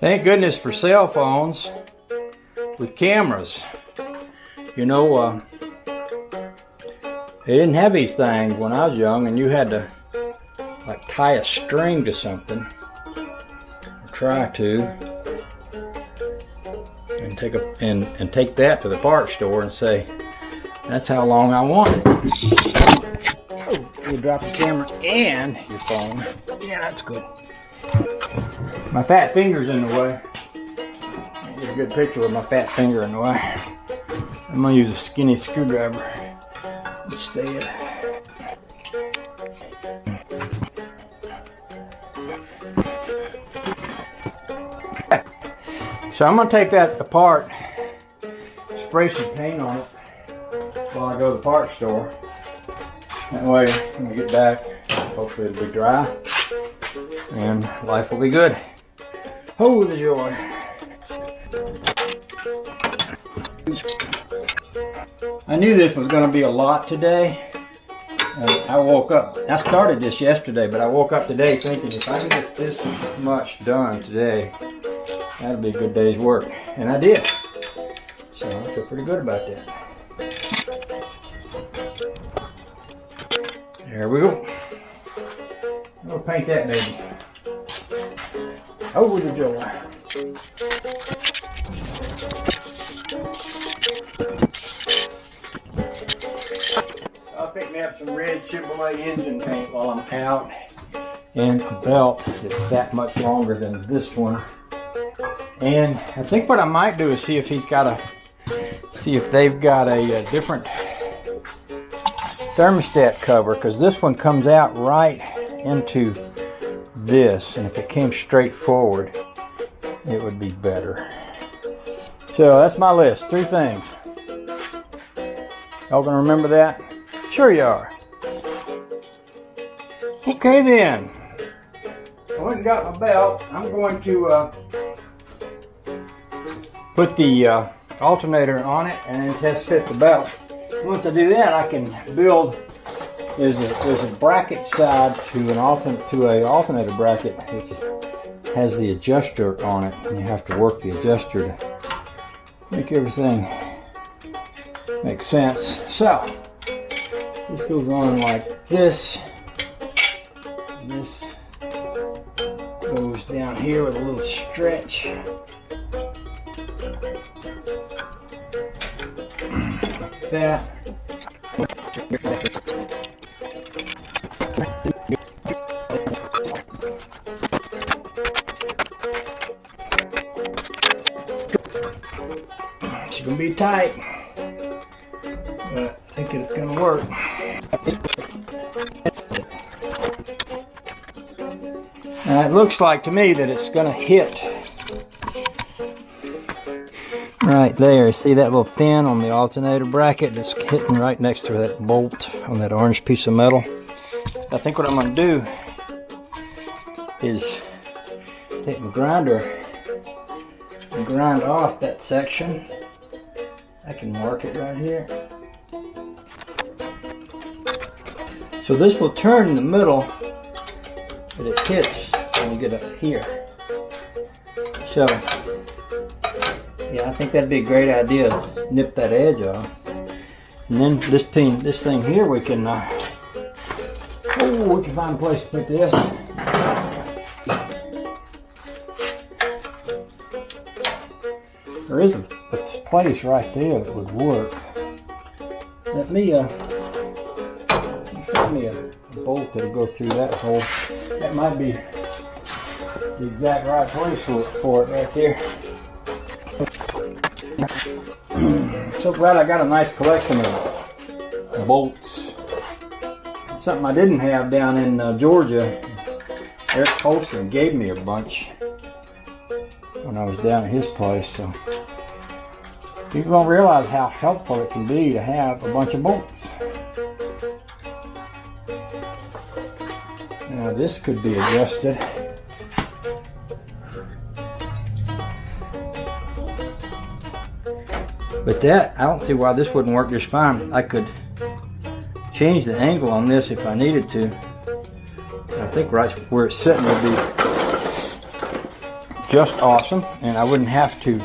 Thank goodness for cell phones with cameras. You know, they didn't have these things when I was young, and you had to like tie a string to something, or try to, and take that to the parts store and say, that's how long I want it. Oh, you drop the camera and your phone. Yeah, that's good. My fat finger's in the way. Get a good picture with my fat finger in the way. I'm gonna use a skinny screwdriver instead. So I'm gonna take that apart, spray some paint on it while I go to the parts store. That way, when we get back, hopefully it'll be dry and life will be good. Oh, the joy. I knew this was going to be a lot today. I woke up, I started this yesterday, but I woke up today thinking if I can get this much done today, that'll be a good day's work. And I did. So I feel pretty good about that. There we go. I'm going to paint that baby. Oh, the joy. I'll pick me up some red Chevy engine paint while I'm out, and a belt that's that much longer than this one. And I think what I might do is see if they've got a different thermostat cover, because this one comes out right into this, and if it came straight forward it would be better. So that's my list, 3 things. Y'all gonna remember that? Sure you are. Okay then, I went and got my belt. I'm going to put the alternator on it and then test fit the belt. Once I do that, I can build. There's a bracket side to an alternator bracket. It has the adjuster on it, and you have to work the adjuster to make everything make sense. So this goes on like this. And this goes down here with a little stretch. Like that. It's gonna be tight, but I think it's gonna work. Now it looks like to me that it's gonna hit right there. See that little pin on the alternator bracket that's hitting right next to that bolt on that orange piece of metal? I think what I'm gonna do is take my grinder and grind off that section. I can mark it right here. So this will turn in the middle, but it hits when you get up here. So yeah, I think that'd be a great idea to nip that edge off. And then this thing here, we can find a place to put this. There is a place right there that would work. Let me find me a bolt that'll go through that hole. That might be the exact right place for it right there. So glad I got a nice collection of bolts. Something I didn't have down in Georgia. Eric Colson gave me a bunch when I was down at his place. So people don't realize how helpful it can be to have a bunch of bolts. Now this could be adjusted. But that, I don't see why this wouldn't work just fine. I could change the angle on this if I needed to. I think right where it's sitting would be just awesome, and I wouldn't have to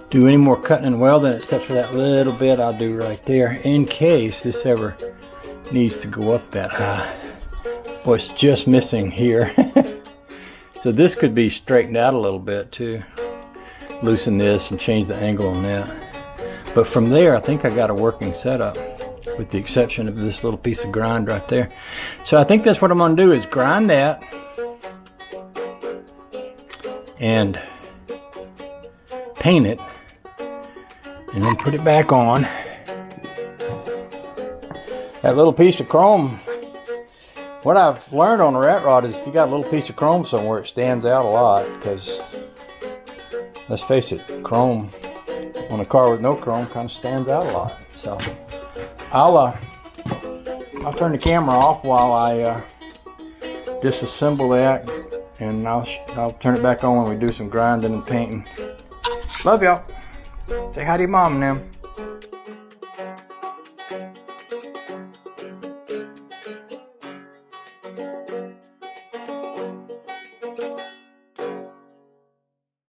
do any more cutting and welding except for that little bit I'll do right there in case this ever needs to go up that high. Boy, it's just missing here. So this could be straightened out a little bit too. Loosen this and change the angle on that. But from there, I think I got a working setup, with the exception of this little piece of grind right there. So I think that's what I'm gonna do, is grind that and paint it, and then put it back on. That little piece of chrome, what I've learned on the rat rod is if you got a little piece of chrome somewhere, it stands out a lot, because let's face it, chrome on a car with no chrome kind of stands out a lot. So I'll turn the camera off while I disassemble that, and I'll turn it back on when we do some grinding and painting. Love y'all. Say hi to your mom and them.